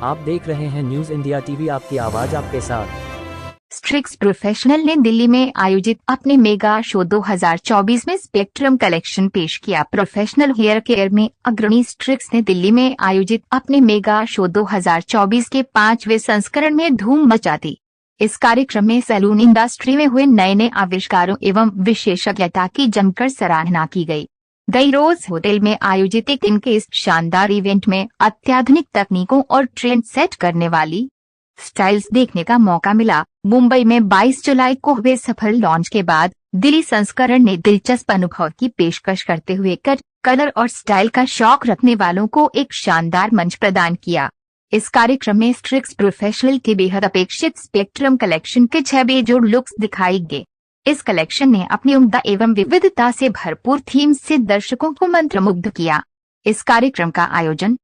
आप देख रहे हैं न्यूज इंडिया टीवी, आपकी आवाज आपके साथ। स्ट्रिक्स प्रोफेशनल ने दिल्ली में आयोजित अपने मेगा शो 2024 में स्पेक्ट्रम कलेक्शन पेश किया। प्रोफेशनल हेयर केयर में अग्रणी स्ट्रिक्स ने दिल्ली में आयोजित अपने मेगा शो 2024 के 5वें संस्करण में धूम मचा दी। इस कार्यक्रम में सैलून इंडस्ट्री में हुए नए नए आविष्कारों एवं विशेषज्ञता की जमकर सराहना की गई। रोज होटल में आयोजित एक दिन के इस शानदार इवेंट में अत्याधुनिक तकनीकों और ट्रेंड सेट करने वाली स्टाइल्स देखने का मौका मिला। मुंबई में 22 जुलाई को हुए सफल लॉन्च के बाद दिल्ली संस्करण ने दिलचस्प अनुभव की पेशकश करते हुए कट, कलर और स्टाइल का शौक रखने वालों को एक शानदार मंच प्रदान किया। इस कार्यक्रम में स्ट्रिक्स प्रोफेशनल के बेहद अपेक्षित स्पेक्ट्रम कलेक्शन के 6 बेजोड़ लुक्स दिखाई गए। इस कलेक्शन ने अपनी उम्दा एवं विविधता से भरपूर थीम से दर्शकों को मंत्रमुग्ध किया। इस कार्यक्रम का आयोजन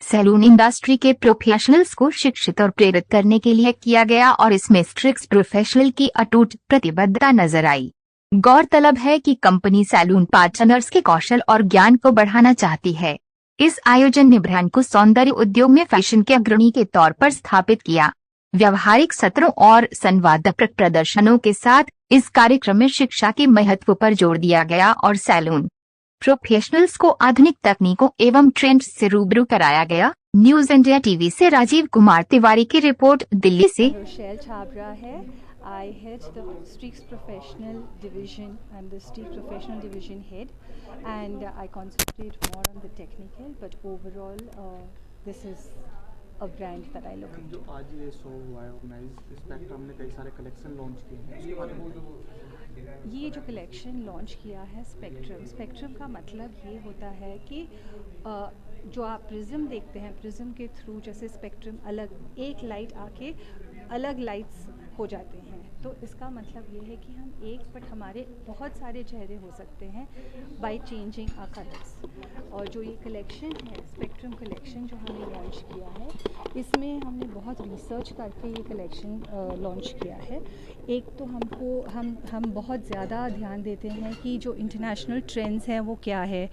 सैलून इंडस्ट्री के प्रोफेशनल्स को शिक्षित और प्रेरित करने के लिए किया गया और इसमें स्ट्रिक्स प्रोफेशनल की अटूट प्रतिबद्धता नजर आई। गौरतलब है कि कंपनी सैलून पार्टनर्स के कौशल और ज्ञान को बढ़ाना चाहती है। इस आयोजन ने ब्रांड को सौंदर्य उद्योग में फैशन के अग्रणी के तौर पर स्थापित किया। व्यवहारिक सत्रों और संवादात्मक प्रदर्शनों के साथ इस कार्यक्रम में शिक्षा के महत्व पर जोर दिया गया और सैलून प्रोफेशनल्स को आधुनिक तकनीकों एवं ट्रेंड्स से रूबरू कराया गया। न्यूज इंडिया टीवी से राजीव कुमार तिवारी की रिपोर्ट, दिल्ली से। रोशेल छाबरा है। I head the Streaks Professional Division. I'm the Streaks Professional Division head, and I concentrate more on the technical. But overall, this is a brand that I look into. जो आज ये show हुआ है organise, spectrum ने कई सारे collection launch किए हैं, उसके बारे में ये जो कलेक्शन लॉन्च किया है स्पेक्ट्रम का मतलब ये होता है कि जो आप प्रिज्म देखते हैं, प्रिज्म के थ्रू जैसे स्पेक्ट्रम अलग एक लाइट आके अलग लाइट्स हो जाते हैं, तो इसका मतलब ये है कि हम एक बट हमारे बहुत सारे चेहरे हो सकते हैं बाय चेंजिंग आवर कलर्स। और जो ये कलेक्शन है स्पेक्ट्रम कलेक्शन जो हमने लॉन्च किया है, इसमें हमने बहुत रिसर्च करके ये कलेक्शन लॉन्च किया है। एक तो हम बहुत ज़्यादा ध्यान देते हैं कि जो इंटरनेशनल ट्रेंड्स हैं वो क्या है,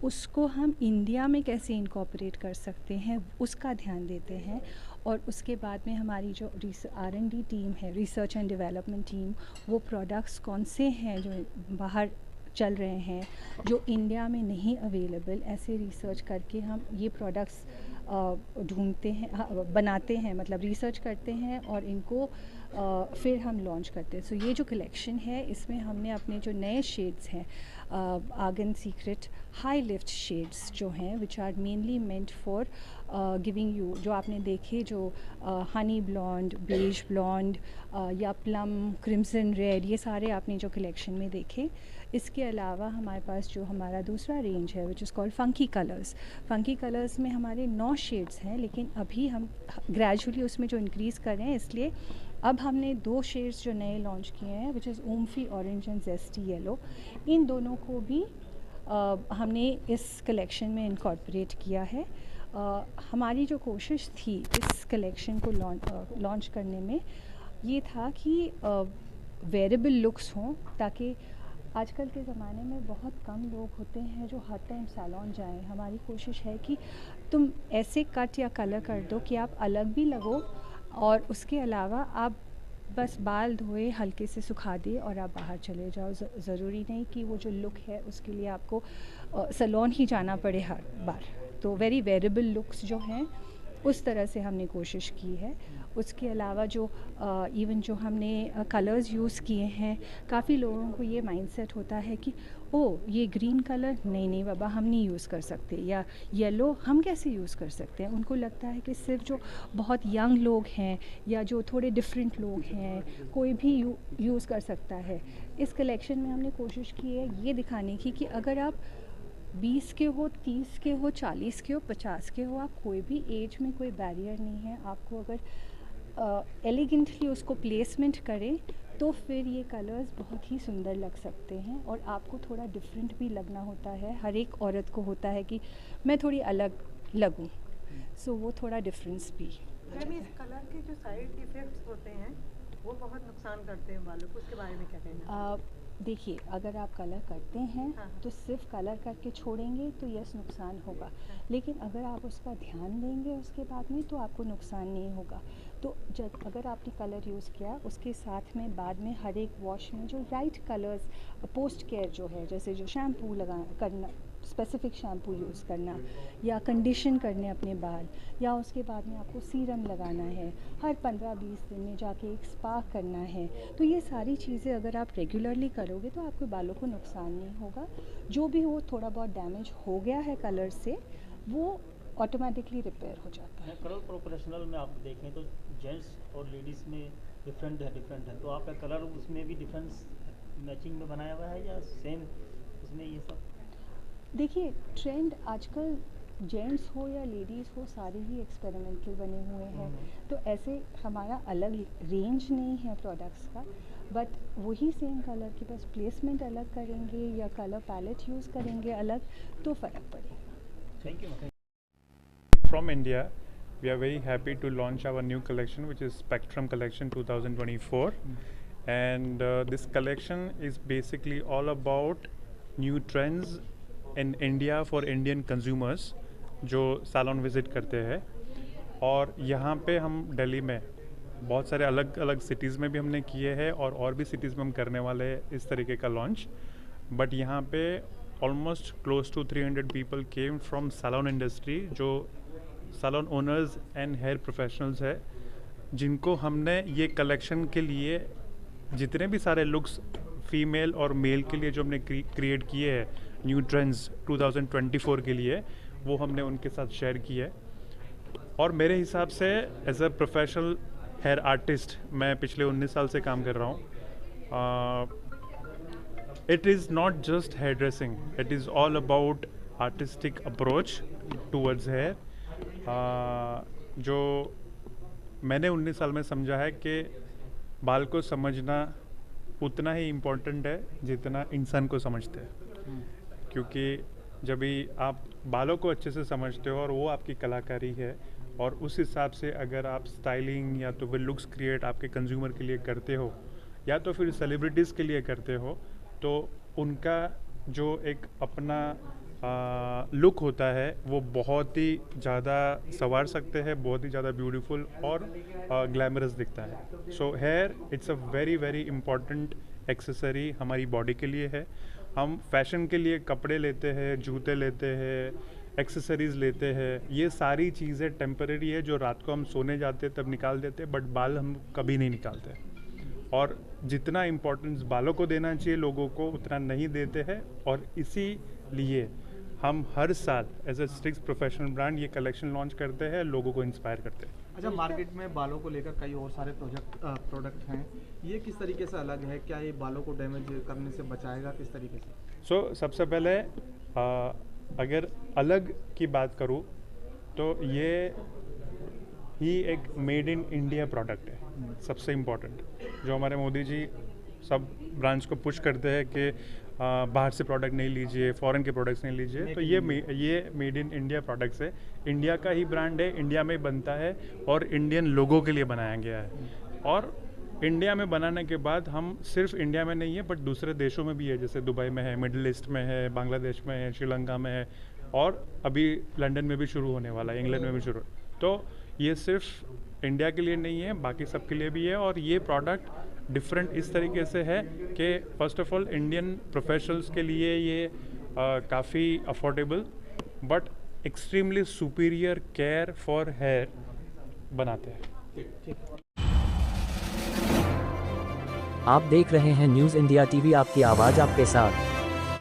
उसको हम इंडिया में कैसे इनकॉर्पोरेट कर सकते हैं उसका ध्यान देते हैं। और उसके बाद में हमारी जो R&D टीम है, रिसर्च एंड डेवलपमेंट टीम, वो प्रोडक्ट्स कौन से हैं जो बाहर चल रहे हैं जो इंडिया में नहीं अवेलेबल, ऐसे रिसर्च करके हम ये प्रोडक्ट्स ढूंढते हैं, बनाते हैं, मतलब रिसर्च करते हैं और इनको फिर हम लॉन्च करते हैं। सो ये जो कलेक्शन है इसमें हमने अपने जो नए शेड्स हैं, argan secret high lift shades जो हैं which are mainly meant for giving you, जो आपने देखे जो हनी ब्लॉन्ड, बेज ब्लॉन्ड या प्लम, क्रिम्सन रेड, ये सारे आपने जो कलेक्शन में देखे। इसके अलावा हमारे पास जो हमारा दूसरा रेंज है which is called funky colours. Funky colours में हमारे 9 शेड्स हैं, लेकिन अभी हम ग्रेजुअली उसमें जो इंक्रीज़ कर रहे हैं, इसलिए अब हमने 2 शेड्स जो नए लॉन्च किए हैं which is Oomphy orange and zesty yellow. इन दोनों को भी हमने इस कलेक्शन में इनकॉर्पोरेट किया है। हमारी जो कोशिश थी इस कलेक्शन को लॉन्च करने में ये था कि वेरिएबल लुक्स हों, ताकि आजकल के ज़माने में बहुत कम लोग होते हैं जो हर टाइम सैलून जाएं। हमारी कोशिश है कि तुम ऐसे कट या कलर कर दो कि आप अलग भी लगो, और उसके अलावा आप बस बाल धोए, हल्के से सुखा दिए और आप बाहर चले जाओ। ज़रूरी नहीं कि वो जो लुक है उसके लिए आपको सैलून ही जाना पड़े हर बार। तो वेरी वेरिएबल लुक्स जो हैं उस तरह से हमने कोशिश की है। उसके अलावा जो इवन जो हमने कलर्स यूज़ किए हैं, काफ़ी लोगों को ये माइंडसेट होता है कि ये ग्रीन कलर नहीं बाबा हम नहीं यूज़ कर सकते, या येलो हम कैसे यूज़ कर सकते हैं। उनको लगता है कि सिर्फ जो बहुत यंग लोग हैं या जो थोड़े डिफरेंट लोग हैं कोई भी यूज़ कर सकता है। इस कलेक्शन में हमने कोशिश की है ये दिखाने की कि अगर आप 20 के हो, 30 के हो, 40 के हो, 50 के हो, आप कोई भी एज में कोई बैरियर नहीं है। आपको अगर एलिगेंटली उसको प्लेसमेंट करें तो फिर ये कलर्स बहुत ही सुंदर लग सकते हैं। और आपको थोड़ा डिफरेंट भी लगना होता है, हर एक औरत को होता है कि मैं थोड़ी अलग लगूं, सो वो थोड़ा डिफरेंस भी। इस कलर के जो साइड इफ़ेक्ट्स होते हैं वो बहुत नुकसान करते हैं बालों को, उसके बारे में क्या कहना है? देखिए, अगर आप कलर करते हैं तो सिर्फ कलर करके छोड़ेंगे तो यस नुकसान होगा, लेकिन अगर आप उसका ध्यान देंगे उसके बाद में तो आपको नुकसान नहीं होगा। तो जब अगर आपने कलर यूज़ किया उसके साथ में बाद में हर एक वॉश में जो राइट कलर्स पोस्ट केयर जो है, जैसे जो शैम्पू करना, स्पेसिफिक शैम्पू यूज़ करना या कंडीशन करने अपने बाल, या उसके बाद में आपको सीरम लगाना है, हर 15-20 दिन में जाके एक स्पा करना है, तो ये सारी चीज़ें अगर आप रेगुलरली करोगे तो आपके बालों को नुकसान नहीं होगा। जो भी वो थोड़ा बहुत डैमेज हो गया है कलर से वो ऑटोमेटिकली रिपेयर हो जाता है। कलर प्रोफेशनल में आप देखें तो जेंट्स और लेडीज़ में डिफरेंट है, तो आपका कलर उसमें भी डिफरेंस मैचिंग में बनाया हुआ है या सेम उसमें ये सब? देखिए, ट्रेंड आजकल जेंट्स हो या लेडीज़ हो सारे ही एक्सपेरिमेंटल बने हुए हैं, तो ऐसे हमारा अलग रेंज नहीं है प्रोडक्ट्स का, बट वही सेम कलर के बस प्लेसमेंट अलग करेंगे या कलर पैलेट यूज़ करेंगे अलग तो फ़र्क पड़ेगा। Thank you. From India, we are very happy to launch our new collection, which is Spectrum Collection 2024. And this collection is basically all about new trends in India for Indian consumers जो salon visit करते हैं। और यहाँ पे हम दिल्ली में बहुत सारे अलग अलग सिटीज़ में भी हमने किए हैं और भी सिटीज़ में हम करने वाले हैं इस तरीके का लॉन्च। बट यहाँ पे almost close to 300 people came from salon industry, जो salon owners and hair professionals है, जिनको हमने ये कलेक्शन के लिए जितने भी सारे लुक्स फीमेल और मेल के लिए जो हमने क्रिएट किए हैं न्यू ट्रेंड्स 2024 के लिए, वो हमने उनके साथ शेयर किए है। और मेरे हिसाब से as a professional hair artist मैं पिछले 19 साल से काम कर रहा हूँ। It is not just hair dressing, it is all about artistic approach towards hair. जो मैंने 19 साल में समझा है कि बाल को समझना उतना ही इम्पोर्टेंट है जितना इंसान को समझते हैं, क्योंकि जब भी आप बालों को अच्छे से समझते हो और वो आपकी कलाकारी है, और उस हिसाब से अगर आप स्टाइलिंग या तो फिर लुक्स क्रिएट आपके कंज्यूमर के लिए करते हो या तो फिर सेलिब्रिटीज़ के लिए करते हो, तो उनका जो एक अपना लुक होता है वो बहुत ही ज़्यादा संवार सकते हैं, बहुत ही ज़्यादा ब्यूटीफुल और ग्लैमरस दिखता है। So here it's a very very important accessory हमारी बॉडी के लिए है। हम फैशन के लिए कपड़े लेते हैं, जूते लेते हैं, एक्सेसरीज़ लेते हैं, ये सारी चीज़ें टेम्परेरी है जो रात को हम सोने जाते तब निकाल देते, बट बाल हम कभी नहीं निकालते। और जितना इम्पोर्टेंस बालों को देना चाहिए लोगों को उतना नहीं देते हैं, और इसीलिए हम हर साल एज ए स्ट्रिक्स प्रोफेशनल ब्रांड ये कलेक्शन लॉन्च करते हैं, लोगों को इंस्पायर करते हैं। अच्छा, मार्केट में बालों को लेकर कई और सारे प्रोडक्ट हैं, ये किस तरीके से अलग है? क्या ये बालों को डैमेज करने से बचाएगा, किस तरीके से? सबसे पहले अगर अलग की बात करूँ तो ये ही एक मेड इन इंडिया प्रोडक्ट है। सबसे इम्पोर्टेंट जो हमारे मोदी जी सब ब्रांड्स को पुश करते हैं कि बाहर से प्रोडक्ट नहीं लीजिए, फॉरेन के प्रोडक्ट्स नहीं लीजिए, तो ये मेड इन इंडिया प्रोडक्ट्स है, इंडिया का ही ब्रांड है, इंडिया में बनता है और इंडियन लोगों के लिए बनाया गया है। और इंडिया में बनाने के बाद हम सिर्फ इंडिया में नहीं है बट दूसरे देशों में भी है, जैसे दुबई में है, मिडिल ईस्ट में है, बांग्लादेश में है, श्रीलंका में है, और अभी लंदन में भी शुरू होने वाला है, इंग्लैंड में भी शुरू। तो ये सिर्फ इंडिया के लिए नहीं है, बाकी सब के लिए भी है। और ये प्रोडक्ट डिफरेंट इस तरीके से है कि first of all Indian professionals के लिए ये काफ़ी affordable but extremely superior care for hair बनाते हैं। आप देख रहे हैं न्यूज़ इंडिया टीवी, आपकी आवाज़ आपके साथ।